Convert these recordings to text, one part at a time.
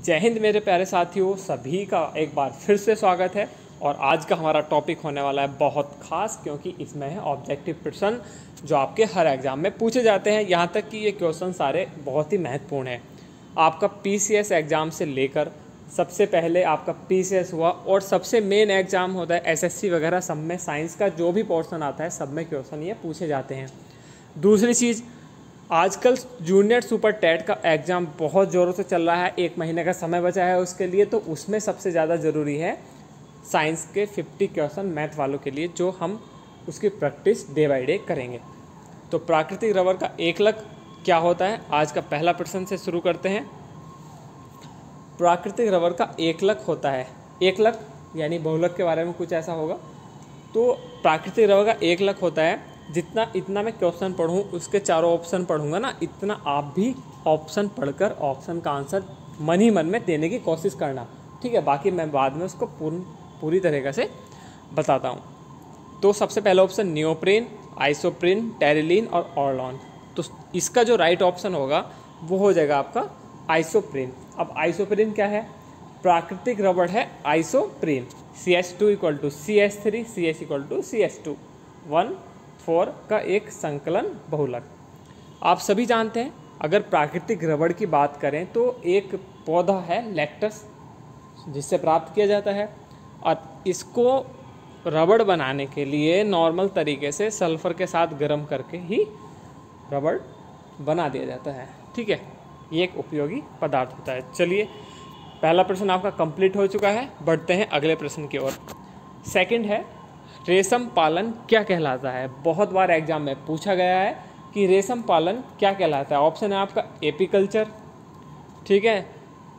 जय हिंद मेरे प्यारे साथियों, सभी का एक बार फिर से स्वागत है। और आज का हमारा टॉपिक होने वाला है बहुत खास, क्योंकि इसमें है ऑब्जेक्टिव प्रश्न जो आपके हर एग्ज़ाम में पूछे जाते हैं। यहाँ तक कि ये क्वेश्चन सारे बहुत ही महत्वपूर्ण हैं। आपका पीसीएस एग्ज़ाम से लेकर सबसे पहले आपका पीसीएस हुआ और सबसे मेन एग्ज़ाम होता है एसएससी वगैरह, सब में साइंस का जो भी पोर्शन आता है सब में क्वेश्चन ये पूछे जाते हैं। दूसरी चीज़, आजकल जूनियर सुपर टेट का एग्ज़ाम बहुत ज़ोरों से चल रहा है, 1 महीने का समय बचा है उसके लिए, तो उसमें सबसे ज़्यादा ज़रूरी है साइंस के 50 क्वेश्चन मैथ वालों के लिए, जो हम उसकी प्रैक्टिस डे बाय डे करेंगे। तो प्राकृतिक रबर का एकलक क्या होता है, आज का पहला प्रश्न से शुरू करते हैं। प्राकृतिक रबर का एकलक होता है, एकलक यानी बहुलक के बारे में कुछ ऐसा होगा। तो प्राकृतिक रबर का एकलक होता है, इतना मैं क्वेश्चन पढ़ूँ उसके चारों ऑप्शन पढ़ूंगा ना, इतना आप भी ऑप्शन पढ़कर ऑप्शन का आंसर मन ही मन में देने की कोशिश करना, ठीक है। बाकी मैं बाद में उसको पूरी तरीक़े से बताता हूँ। तो सबसे पहला ऑप्शन नियोप्रीन, आइसोप्रीन, टेरिलीन और ऑर्लॉन। तो इसका जो राइट ऑप्शन होगा वो हो जाएगा आपका आइसोप्रीन। अब आइसोप्रीन क्या है? प्राकृतिक रबड़ है isoprene. CH2 = CH3, CH = CH2, 1,4 का एक संकलन बहुलक। आप सभी जानते हैं, अगर प्राकृतिक रबड़ की बात करें तो एक पौधा है लैक्टस, जिससे प्राप्त किया जाता है, और इसको रबड़ बनाने के लिए नॉर्मल तरीके से सल्फ़र के साथ गर्म करके ही रबड़ बना दिया जाता है, ठीक है। ये एक उपयोगी पदार्थ होता है। चलिए, पहला प्रश्न आपका कंप्लीट हो चुका है, बढ़ते हैं अगले प्रश्न की ओर। सेकंड है, रेशम पालन क्या कहलाता है? बहुत बार एग्जाम में पूछा गया है कि रेशम पालन क्या कहलाता है। ऑप्शन है आपका एपीकल्चर, ठीक है,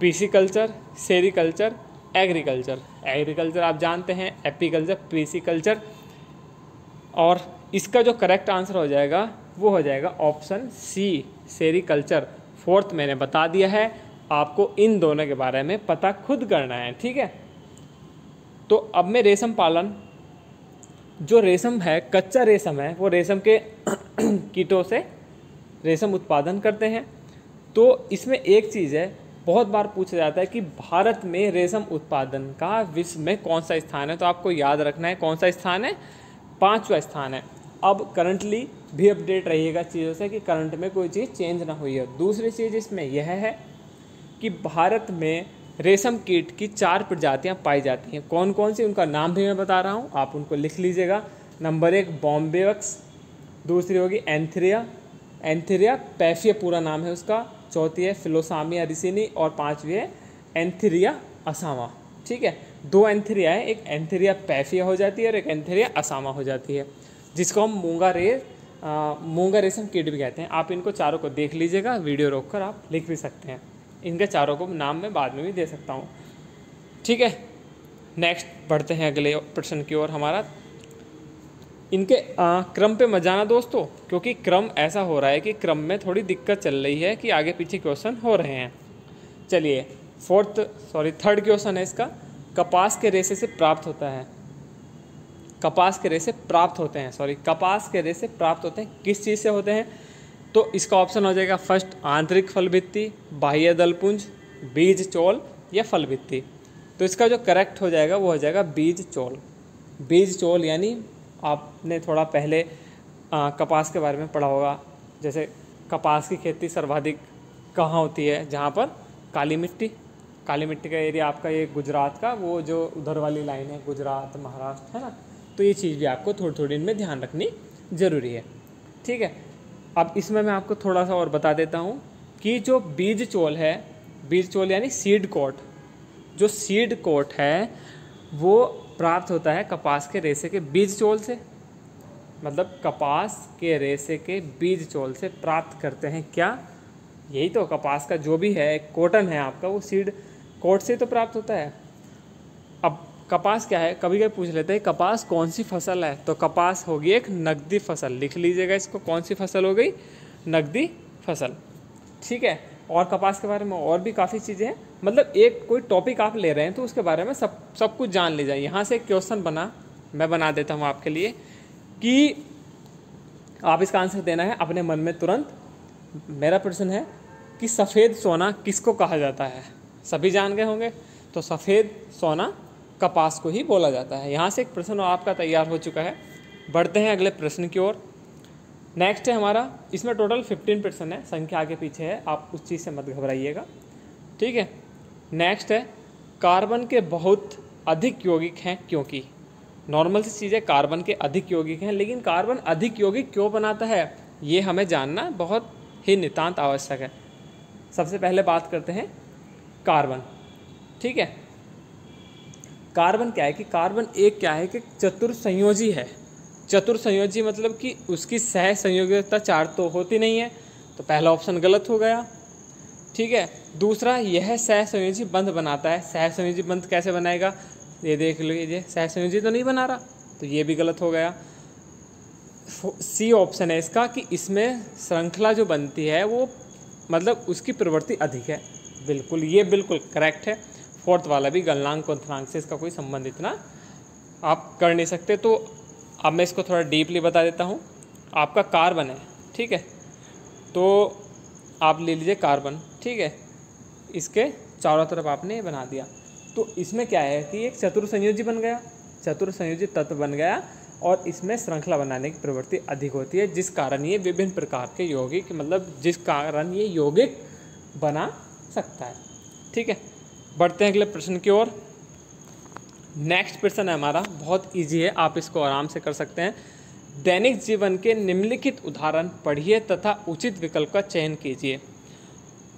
पीसीकल्चर, सेरीकल्चर, एग्रीकल्चर। एग्रीकल्चर आप जानते हैं, एपीकल्चर, पीसीकल्चर। और इसका जो करेक्ट आंसर हो जाएगा वो हो जाएगा ऑप्शन सी, सेरीकल्चर। फोर्थ मैंने बता दिया है, आपको इन दोनों के बारे में पता खुद करना है, ठीक है। तो अब मैं रेशम पालन, जो रेशम है, कच्चा रेशम है, वो रेशम के कीटों से रेशम उत्पादन करते हैं। तो इसमें एक चीज़ है, बहुत बार पूछा जाता है कि भारत में रेशम उत्पादन का विश्व में कौन सा स्थान है। तो आपको याद रखना है कौन सा स्थान है, 5वां स्थान है। अब करंटली भी अपडेट रहिएगा चीज़ों से कि करंट में कोई चीज़ चेंज ना हुई है। दूसरी चीज़ इसमें यह है कि भारत में रेशम कीट की 4 प्रजातियां पाई जाती हैं। कौन कौन सी, उनका नाम भी मैं बता रहा हूं, आप उनको लिख लीजिएगा। नंबर 1 बॉम्बेवक्स, दूसरी होगी एंथेरिया, एंथेरिया पैफिया पूरा नाम है उसका, चौथी है फिलोसामिया रिसिनी, और 5वीं है एंथेरिया असामा, ठीक है। 2 एंथेरिया है, एक एंथेरिया पैफिया हो जाती है और एक एंथेरिया असामा हो जाती है, जिसको हम मूंगा रेशम कीट भी कहते हैं। आप इनको चारों को देख लीजिएगा, वीडियो रोककर आप लिख भी सकते हैं। इनके चारों को नाम मैं बाद में भी दे सकता हूँ, ठीक है। नेक्स्ट बढ़ते हैं अगले प्रश्न की ओर हमारा। इनके क्रम पे मत जाना दोस्तों, क्योंकि क्रम ऐसा हो रहा है कि क्रम में थोड़ी दिक्कत चल रही है कि आगे पीछे क्वेश्चन हो रहे हैं। चलिए, थर्ड क्वेश्चन है इसका, कपास के रेशे से प्राप्त होता है, कपास के रेशे प्राप्त होते हैं, कपास के रेशे प्राप्त होते हैं, किस चीज़ से होते हैं? तो इसका ऑप्शन हो जाएगा फर्स्ट आंतरिक फल भित्ति, बाह्य दलपुंज, बीज चोल या फल भित्ति। तो इसका जो करेक्ट हो जाएगा वो हो जाएगा बीज चोल। बीज चोल यानी आपने थोड़ा पहले कपास के बारे में पढ़ा होगा, जैसे कपास की खेती सर्वाधिक कहाँ होती है, जहाँ पर काली मिट्टी का एरिया आपका, ये गुजरात का, वो जो उधर वाली लाइन है गुजरात महाराष्ट्र, है ना। तो ये चीज़ भी आपको थोड़ी थोड़ी इनमें ध्यान रखनी ज़रूरी है, ठीक है। अब इसमें मैं आपको थोड़ा सा और बता देता हूँ कि जो बीज चोल है, बीज चोल यानी सीड कोट, जो सीड कोट है वो प्राप्त होता है कपास के रेशे के बीज चोल से। मतलब कपास के रेशे के बीज चोल से प्राप्त करते हैं क्या? यही तो, कपास का जो भी है कॉटन है आपका, वो सीड कोट से तो प्राप्त होता है। अब कपास क्या है, कभी कभी पूछ लेते हैं कपास कौन सी फसल है, तो कपास होगी एक नकदी फसल। लिख लीजिएगा इसको, कौन सी फसल हो गई? नकदी फसल, ठीक है। और कपास के बारे में और भी काफ़ी चीज़ें हैं, मतलब एक कोई टॉपिक आप ले रहे हैं तो उसके बारे में सब कुछ जान लीजिए। यहाँ से एक क्वेश्चन मैं बना देता हूँ आपके लिए कि आप इसका आंसर देना है अपने मन में तुरंत। मेरा प्रश्न है कि सफ़ेद सोना किसको कहा जाता है? सभी जान गए होंगे। तो सफ़ेद सोना कपास को ही बोला जाता है। यहाँ से एक प्रश्न आपका तैयार हो चुका है। बढ़ते हैं अगले प्रश्न की ओर। नेक्स्ट है हमारा, इसमें टोटल 15 प्रश्न है, संख्या आगे पीछे है, आप उस चीज़ से मत घबराइएगा, ठीक है। नेक्स्ट है, कार्बन के बहुत अधिक यौगिक हैं क्योंकि। नॉर्मल सी चीज़ है, कार्बन के अधिक यौगिक हैं, लेकिन कार्बन अधिक यौगिक क्यों बनाता है ये हमें जानना बहुत ही नितांत आवश्यक है। सबसे पहले बात करते हैं कार्बन, ठीक है। कार्बन क्या है कि कार्बन एक क्या है कि चतुर्संयोजी है। चतुर्संयोजी मतलब कि उसकी सह संयोजकता 4 तो होती नहीं है, तो पहला ऑप्शन गलत हो गया, ठीक है। दूसरा, यह सह संयोजी बंध बनाता है। सह संयोजी बंध कैसे बनाएगा, ये देख लीजिए, सह संयोजी तो नहीं बना रहा, तो ये भी गलत हो गया। सी ऑप्शन है इसका कि इसमें श्रृंखला जो बनती है वो मतलब उसकी प्रवृत्ति अधिक है। बिल्कुल, ये बिल्कुल करेक्ट है। फोर्थ वाला भी, गलनांक क्वथनांक से इसका कोई संबंध इतना आप कर नहीं सकते। तो अब मैं इसको थोड़ा डीपली बता देता हूँ। आपका कार्बन है, ठीक है, तो आप ले लीजिए कार्बन, ठीक है, इसके चारों तरफ आपने बना दिया, तो इसमें क्या है कि एक चतुर्संयोजी बन गया, चतुर्संयोजी तत्व बन गया, और इसमें श्रृंखला बनाने की प्रवृत्ति अधिक होती है, जिस कारण ये विभिन्न प्रकार के यौगिक मतलब जिस कारण ये यौगिक बना सकता है, ठीक है। बढ़ते हैं अगले प्रश्न की ओर। नेक्स्ट प्रश्न है हमारा, बहुत इजी है, आप इसको आराम से कर सकते हैं। दैनिक जीवन के निम्नलिखित उदाहरण पढ़िए तथा उचित विकल्प का चयन कीजिए।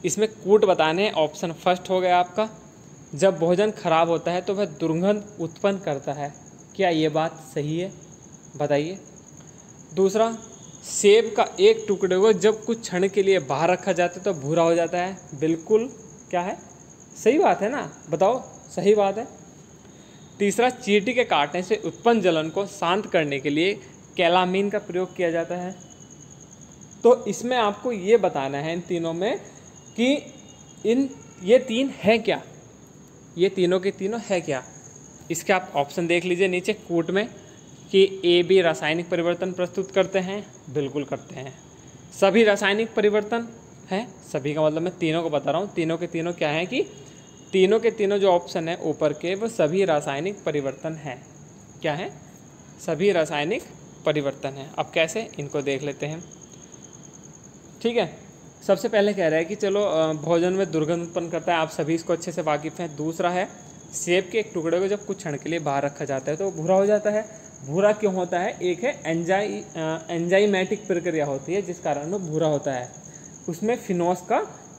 इसमें कूट बताने हैं। ऑप्शन फर्स्ट हो गया आपका, जब भोजन खराब होता है तो वह दुर्गंध उत्पन्न करता है। क्या ये बात सही है, बताइए। दूसरा, सेब का एक टुकड़े को जब कुछ क्षण के लिए बाहर रखा जाता है तो भूरा हो जाता है। बिल्कुल क्या है, सही बात है ना, बताओ, सही बात है। तीसरा, चींटी के काटने से उत्पन्न जलन को शांत करने के लिए कैलामीन का प्रयोग किया जाता है। तो इसमें आपको ये बताना है इन तीनों में कि ये तीन है क्या, ये तीनों के तीनों है क्या। इसके आप ऑप्शन देख लीजिए नीचे कूट में कि ए बी रासायनिक परिवर्तन प्रस्तुत करते हैं, बिल्कुल करते हैं। सभी रासायनिक परिवर्तन है, सभी का मतलब मैं तीनों को बता रहा हूँ, तीनों के तीनों क्या है कि तीनों के तीनों जो ऑप्शन है ऊपर के वो सभी रासायनिक परिवर्तन है। क्या है, सभी रासायनिक परिवर्तन है। अब कैसे, इनको देख लेते हैं, ठीक है। सबसे पहले कह रहा है कि चलो भोजन में दुर्गंध उत्पन्न करता है, आप सभी इसको अच्छे से वाकिफ़ हैं। दूसरा है, सेब के एक टुकड़े को जब कुछ क्षण के लिए बाहर रखा जाता है तो भूरा हो जाता है। भूरा क्यों होता है, एक है एंजाइमेटिक प्रक्रिया होती है जिस कारण वो भूरा होता है, उसमें फिनोस का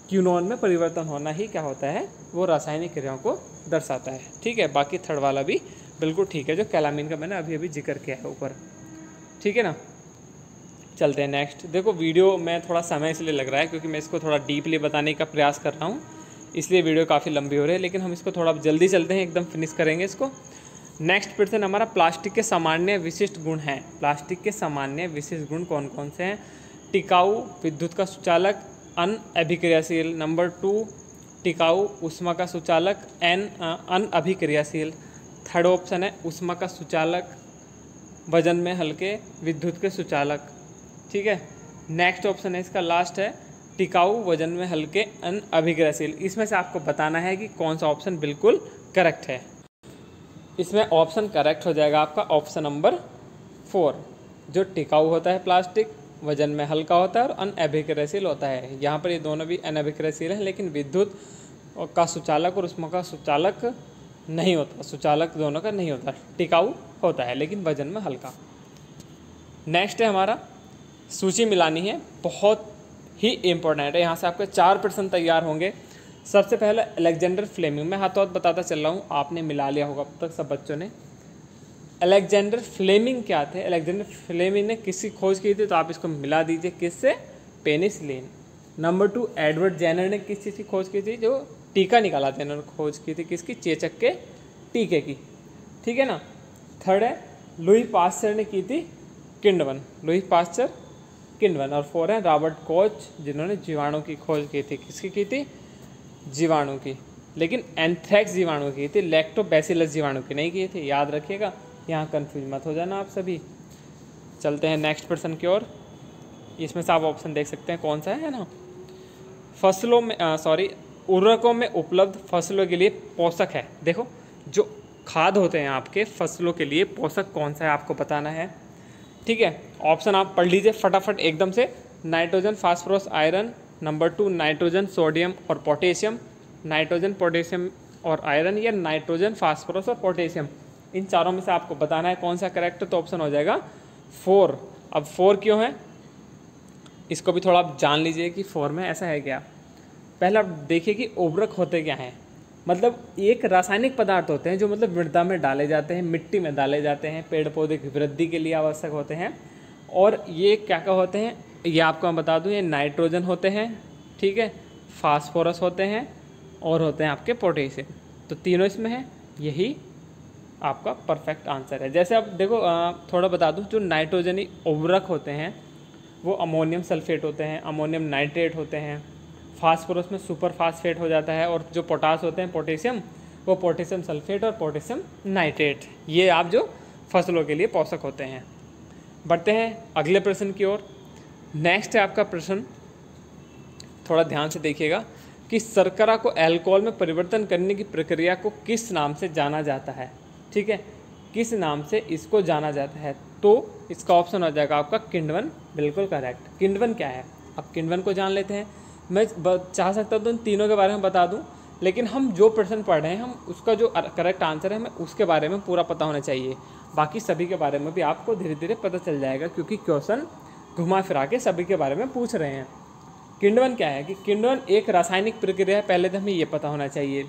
क्यूनोन में परिवर्तन होना ही क्या होता है, वो रासायनिक क्रियाओं को दर्शाता है, ठीक है। बाकी थर्ड वाला भी बिल्कुल ठीक है, जो कैलामीन का मैंने अभी अभी जिक्र किया है ऊपर, ठीक है ना। चलते हैं नेक्स्ट। देखो वीडियो में थोड़ा समय इसलिए लग रहा है क्योंकि मैं इसको थोड़ा डीपली बताने का प्रयास कर रहा हूँ, इसलिए वीडियो काफ़ी लंबी हो रही है, लेकिन हम इसको थोड़ा जल्दी चलते हैं, एकदम फिनिश करेंगे इसको। नेक्स्ट प्रश्न हमारा, प्लास्टिक के सामान्य विशिष्ट गुण हैं। प्लास्टिक के सामान्य विशिष्ट गुण कौन कौन से हैं। टिकाऊ, विद्युत का सुचालक, अनअभिक्रियाशील। नंबर 2, टिकाऊ, ऊष्मा का सुचालक, अनअभिक्रियाशील। थर्ड ऑप्शन है ऊष्मा का सुचालक, वजन में हल्के, विद्युत के सुचालक, ठीक है। नेक्स्ट ऑप्शन है इसका लास्ट है, टिकाऊ, वजन में हल्के, अनअभिक्रियाशील। इसमें से आपको बताना है कि कौन सा ऑप्शन बिल्कुल करेक्ट है। इसमें ऑप्शन करेक्ट हो जाएगा आपका ऑप्शन नंबर 4, जो टिकाऊ होता है प्लास्टिक, वजन में हल्का होता है और अनअभिक्रियाशील होता है। यहाँ पर ये दोनों भी अनअभिक्रियाशील हैं, लेकिन विद्युत का सुचालक और ऊष्मा का सुचालक नहीं होता, सुचालक दोनों का नहीं होता, टिकाऊ होता है लेकिन वजन में हल्का। नेक्स्ट है हमारा, सूची मिलानी है, बहुत ही इम्पोर्टेंट है, यहाँ से आपके 4 प्रश्न तैयार होंगे। सबसे पहले अलेक्जेंडर फ्लेमिंग, मैं हाथों हाथ बताता चल रहा हूँ, आपने मिला लिया होगा अब तक सब बच्चों ने। अलेक्जेंडर फ्लेमिंग क्या थे, अलेक्जेंडर फ्लेमिंग ने किसकी खोज की थी, तो आप इसको मिला दीजिए, किससे, पेनिसिलिन। नंबर 2, एडवर्ड जेनर ने किस चीज़ की खोज की थी, जो टीका निकाला था इन्होंने खोज की थी, किसकी, चेचक के टीके की, ठीक है ना। थर्ड है लुई पास्चर ने की थी किण्वन, लुई पास्चर किण्वन। और 4 है रॉबर्ट कोच, जिन्होंने जीवाणु की खोज की थी, किसकी की थी, जीवाणु की, लेकिन एंथ्रेक्स जीवाणु की थी, लैक्टोबैसिलस जीवाणु की नहीं की थी, याद रखिएगा, यहाँ कंफ्यूज मत हो जाना आप सभी। चलते हैं नेक्स्ट प्रश्न की ओर। इसमें से आप ऑप्शन देख सकते हैं कौन सा है ना। फसलों में उर्वरकों में उपलब्ध फसलों के लिए पोषक है। देखो जो खाद होते हैं आपके फसलों के लिए पोषक कौन सा है आपको बताना है। ठीक है, ऑप्शन आप पढ़ लीजिए फटाफट एकदम से। Nitrogen, phosphorus, iron. Number 2 nitrogen, sodium और पोटेशियम। नाइट्रोजन, पोटेशियम और आयरन, या नाइट्रोजन, फास्फोरस और पोटेशियम। इन चारों में से आपको बताना है कौन सा करेक्ट है, तो ऑप्शन हो जाएगा 4। अब 4 क्यों है इसको भी थोड़ा आप जान लीजिए कि 4 में ऐसा है क्या। पहले आप देखिए कि उर्वरक होते क्या हैं। मतलब एक रासायनिक पदार्थ होते हैं जो मतलब मृदा में डाले जाते हैं, मिट्टी में डाले जाते हैं, पेड़ पौधे की वृद्धि के लिए आवश्यक होते हैं। और ये क्या क्या होते हैं, ये आपको मैं बता दूं, ये नाइट्रोजन होते हैं, ठीक है, फास्फोरस होते हैं और होते हैं आपके पोटेशियम। तो तीनों इसमें है, यही आपका परफेक्ट आंसर है। जैसे आप देखो थोड़ा बता दूं, जो नाइट्रोजनी उर्वरक होते हैं वो अमोनियम सल्फेट होते हैं, अमोनियम नाइट्रेट होते हैं, फास्फोरस में सुपर फास्फेट हो जाता है, और जो पोटास होते हैं पोटेशियम, वो पोटेशियम सल्फेट और पोटेशियम नाइट्रेट। ये आप जो फसलों के लिए पोषक होते हैं। बढ़ते हैं अगले प्रश्न की ओर। नेक्स्ट है आपका प्रश्न, थोड़ा ध्यान से देखिएगा कि शर्करा को अल्कोहल में परिवर्तन करने की प्रक्रिया को किस नाम से जाना जाता है। ठीक है, किस नाम से इसको जाना जाता है, तो इसका ऑप्शन हो जाएगा आपका किण्वन। बिल्कुल करेक्ट। किण्वन क्या है, अब किण्वन को जान लेते हैं। मैं चाह सकता तो इन तीनों के बारे में बता दूं, लेकिन हम जो प्रश्न पढ़ रहे हैं हम उसका जो करेक्ट आंसर है हमें उसके बारे में पूरा पता होना चाहिए। बाकी सभी के बारे में भी आपको धीरे धीरे पता चल जाएगा, क्योंकि क्वेश्चन घुमा फिरा के सभी के बारे में पूछ रहे हैं। किण्वन क्या है कि किण्वन एक रासायनिक प्रक्रिया है, पहले तो हमें ये पता होना चाहिए।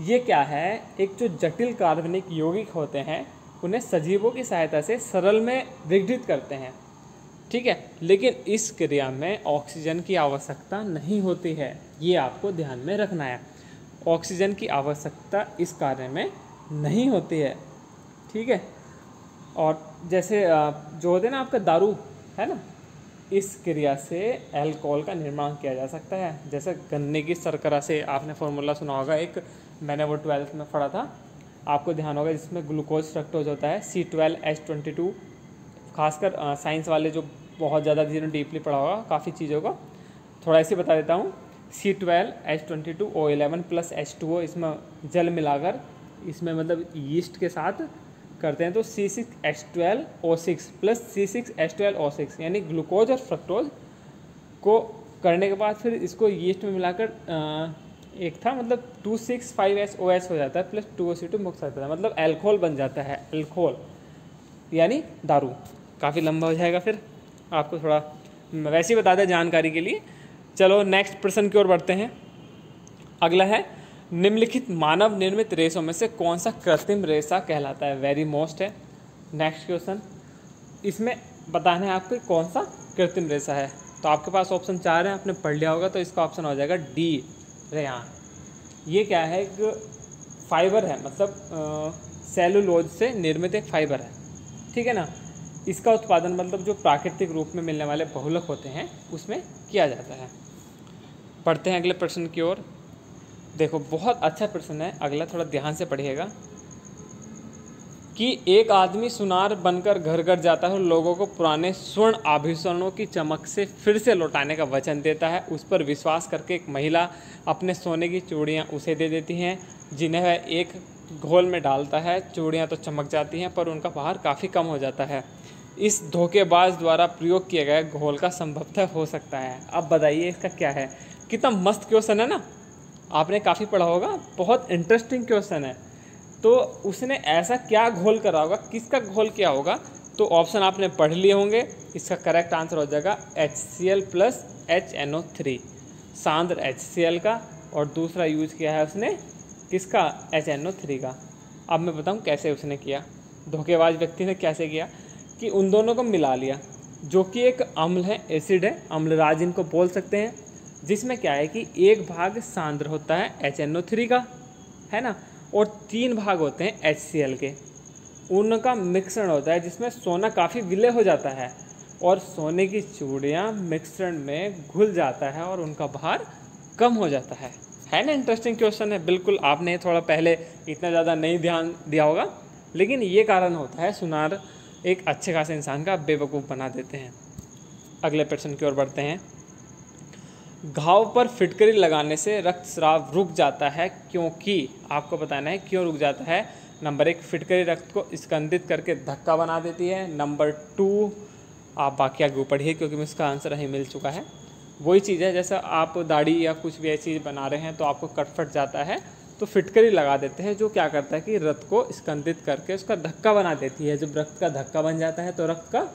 ये क्या है, एक जो जटिल कार्बनिक यौगिक होते हैं उन्हें सजीवों की सहायता से सरल में विघटित करते हैं। ठीक है, लेकिन इस क्रिया में ऑक्सीजन की आवश्यकता नहीं होती है, ये आपको ध्यान में रखना है। ऑक्सीजन की आवश्यकता इस कार्य में नहीं होती है। ठीक है, और जैसे जो होते हैं ना आपका दारू है ना, इस क्रिया से अल्कोहल का निर्माण किया जा सकता है। जैसे गन्ने की शर्करा से आपने फार्मूला सुना होगा, एक मैंने वो 12th में पढ़ा था, आपको ध्यान होगा, जिसमें ग्लूकोज फ्रक्टोज होता है C12H22। खासकर साइंस वाले जो बहुत ज़्यादा जिन्होंने डीपली पढ़ा होगा काफ़ी चीज़ों को, थोड़ा ऐसे बता देता हूँ। C12H22O11 प्लस H2O, इसमें जल मिलाकर इसमें मतलब यीस्ट के साथ करते हैं, तो C6H12O6 प्लस C6H12O6, यानी ग्लूकोज और फ्रक्टोज को करने के बाद फिर इसको यीस्ट में मिलाकर एक था मतलब 2,6,5,SOS हो जाता है प्लस 2CO2 मुक्त हो जाता है, मतलब अल्कोहल बन जाता है। अल्कोहल यानी दारू। काफ़ी लंबा हो जाएगा, फिर आपको थोड़ा वैसे ही बता दें जानकारी के लिए। चलो नेक्स्ट प्रश्न की ओर बढ़ते हैं। अगला है, निम्नलिखित मानव निर्मित रेशों में से कौन सा कृत्रिम रेशा कहलाता है। वेरी मोस्ट है नेक्स्ट क्वेश्चन, इसमें बताना है आपको कौन सा कृत्रिम रेशा है। तो आपके पास ऑप्शन 4 है, आपने पढ़ लिया होगा, तो इसका ऑप्शन हो जाएगा डी, रेयान। ये क्या है, एक फाइबर है, मतलब सेलुलोज से निर्मित एक फाइबर है। ठीक है ना, इसका उत्पादन मतलब जो प्राकृतिक रूप में मिलने वाले बहुलक होते हैं उसमें किया जाता है। पढ़ते हैं अगले प्रश्न की ओर। देखो बहुत अच्छा प्रश्न है अगला, थोड़ा ध्यान से पढ़िएगा कि एक आदमी सुनार बनकर घर घर जाता है और लोगों को पुराने स्वर्ण आभूषणों की चमक से फिर से लौटाने का वचन देता है। उस पर विश्वास करके एक महिला अपने सोने की चूड़ियाँ उसे दे देती हैं, जिन्हें वह एक घोल में डालता है। चूड़ियाँ तो चमक जाती हैं पर उनका भार काफ़ी कम हो जाता है। इस धोखेबाज द्वारा प्रयोग किया गया घोल का संभवतः हो सकता है। अब बताइए इसका क्या है। कितना मस्त क्वेश्चन है ना, आपने काफ़ी पढ़ा होगा, बहुत इंटरेस्टिंग क्वेश्चन है। तो उसने ऐसा क्या घोल करा होगा, किसका घोल किया होगा, तो ऑप्शन आपने पढ़ लिए होंगे। इसका करेक्ट आंसर हो जाएगा HCl प्लस HNO3, सांद्र HCl का, और दूसरा यूज किया है उसने किसका, HNO3 का। अब मैं बताऊं कैसे उसने किया, धोखेबाज व्यक्ति ने कैसे किया कि उन दोनों को मिला लिया, जो कि एक अम्ल है, एसिड है, अम्लराज इनको बोल सकते हैं, जिसमें क्या है कि एक भाग सांद्र होता है HNO3 का, है ना, और 3 भाग होते हैं HCl के। उनका मिश्रण होता है जिसमें सोना काफ़ी विलय हो जाता है और सोने की चूड़ियाँ मिश्रण में घुल जाता है और उनका भार कम हो जाता है। ना इंटरेस्टिंग क्वेश्चन है। बिल्कुल आपने थोड़ा पहले इतना ज़्यादा नहीं ध्यान दिया होगा, लेकिन ये कारण होता है सुनार एक अच्छे खासे इंसान का बेवकूफ़ बना देते हैं। अगले प्रश्न की ओर बढ़ते हैं। घाव पर फिटकरी लगाने से रक्तस्राव रुक जाता है, क्योंकि आपको बताना है क्यों रुक जाता है। नंबर 1, फिटकरी रक्त को स्कंदित करके धक्का बना देती है। नंबर 2, आप बाकी आगे पढ़िए क्योंकि मुझे इसका आंसर ही मिल चुका है। वही चीज़ है जैसा आप दाढ़ी या कुछ भी ऐसी चीज़ बना रहे हैं तो आपको कट फट जाता है तो फिटकरी लगा देते हैं, जो क्या करता है कि रक्त को स्कंदित करके उसका धक्का बना देती है। जब रक्त का धक्का बन जाता है तो रक्त का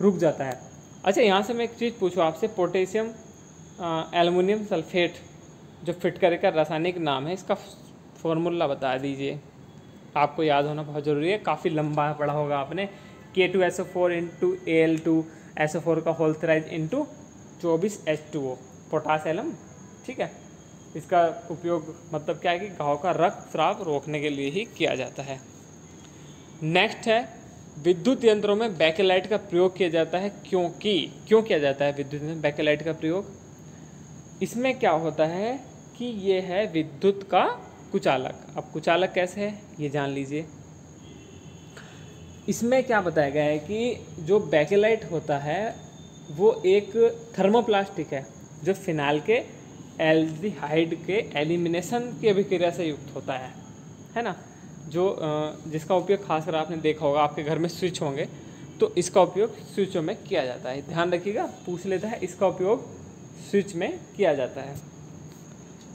रुक जाता है। अच्छा, यहाँ से मैं एक चीज़ पूछूँ आपसे, पोटेशियम एल्युमिनियम सल्फेट जो फिटकरी का रासायनिक नाम है, इसका फॉर्मूला बता दीजिए। आपको याद होना बहुत ज़रूरी है, काफ़ी लंबा पढ़ा होगा आपने। K2SO4 इंटू Al2SO4 का whole thrice into 24H2O potash alum. ठीक है, इसका उपयोग मतलब क्या है कि घाव का रक्तस्राव रोकने के लिए ही किया जाता है। नेक्स्ट है, विद्युत यंत्रों में बैकेलाइट का प्रयोग किया जाता है, क्योंकि क्यों किया जाता है विद्युत में बैकेलाइट का प्रयोग? इसमें क्या होता है कि ये है विद्युत का कुचालक। अब कुचालक कैसे है ये जान लीजिए। इसमें क्या बताया गया है कि जो बैकेलाइट होता है वो एक थर्मोप्लास्टिक है जो फिनाइल के एल्डिहाइड के एलिमिनेशन की अभिक्रिया से युक्त होता है ना, जो जिसका उपयोग खासकर आपने देखा होगा आपके घर में स्विच होंगे तो इसका उपयोग स्विचों में किया जाता है। ध्यान रखिएगा, पूछ लेता है, इसका उपयोग स्विच में किया जाता है।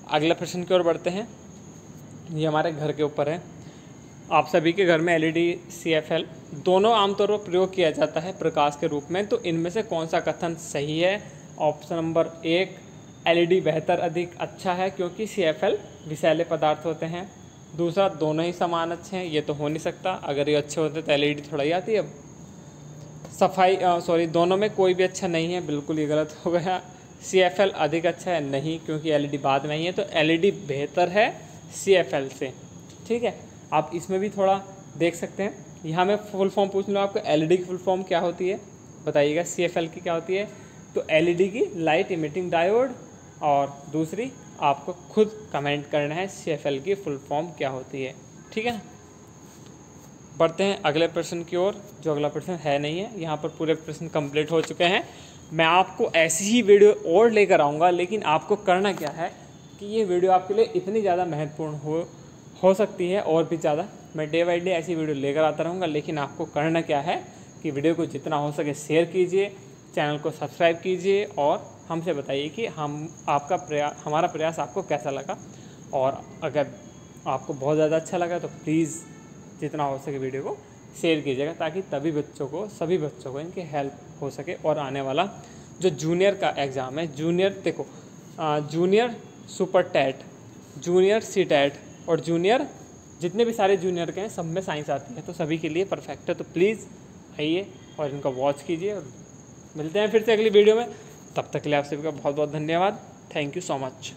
अगला प्रश्न की ओर बढ़ते हैं, ये हमारे घर के ऊपर है। आप सभी के घर में LED CFL दोनों आमतौर पर प्रयोग किया जाता है प्रकाश के रूप में, तो इनमें से कौन सा कथन सही है? ऑप्शन नंबर 1, LED बेहतर अधिक अच्छा है क्योंकि CFL विषैले पदार्थ होते हैं। दूसरा, दोनों ही समान अच्छे हैं, ये तो हो नहीं सकता, अगर ये अच्छे होते तो LED थोड़ा ही आती है। दोनों में कोई भी अच्छा नहीं है, बिल्कुल ये गलत हो गया। CFL अधिक अच्छा है, नहीं, क्योंकि LED बाद में ही है, तो LED बेहतर है CFL से। ठीक है, आप इसमें भी थोड़ा देख सकते हैं। यहाँ मैं फुल फॉर्म पूछ लूँ आपको, LED की फुल फॉर्म क्या होती है बताइएगा, CFL की क्या होती है? तो LED की लाइट इमिटिंग डायोड, और दूसरी आपको खुद कमेंट करना है CFL की फुल फॉर्म क्या होती है। ठीक है, बढ़ते हैं अगले प्रश्न की ओर, जो अगला प्रश्न है नहीं है, यहाँ पर पूरे प्रश्न कंप्लीट हो चुके हैं। मैं आपको ऐसी ही वीडियो और लेकर आऊँगा, लेकिन आपको करना क्या है कि ये वीडियो आपके लिए इतनी ज़्यादा महत्वपूर्ण हो सकती है और भी ज़्यादा। मैं डे बाई डे ऐसी वीडियो लेकर आता रहूँगा, लेकिन आपको करना क्या है कि वीडियो को जितना हो सके शेयर कीजिए, चैनल को सब्सक्राइब कीजिए और हमसे बताइए कि हमारा प्रयास आपको कैसा लगा। और अगर आपको बहुत ज़्यादा अच्छा लगा तो प्लीज़ जितना हो सके वीडियो को शेयर कीजिएगा, ताकि सभी बच्चों को इनकी हेल्प हो सके। और आने वाला जो जूनियर का एग्ज़ाम है, junior super TET, junior CTET और जूनियर जितने भी सारे जूनियर के हैं, सब में साइंस आती है, तो सभी के लिए परफेक्ट है। तो प्लीज़ आइए और इनको वॉच कीजिए, और मिलते हैं फिर से अगली वीडियो में। तब तक के लिए आप सभी का बहुत बहुत धन्यवाद। Thank you so much.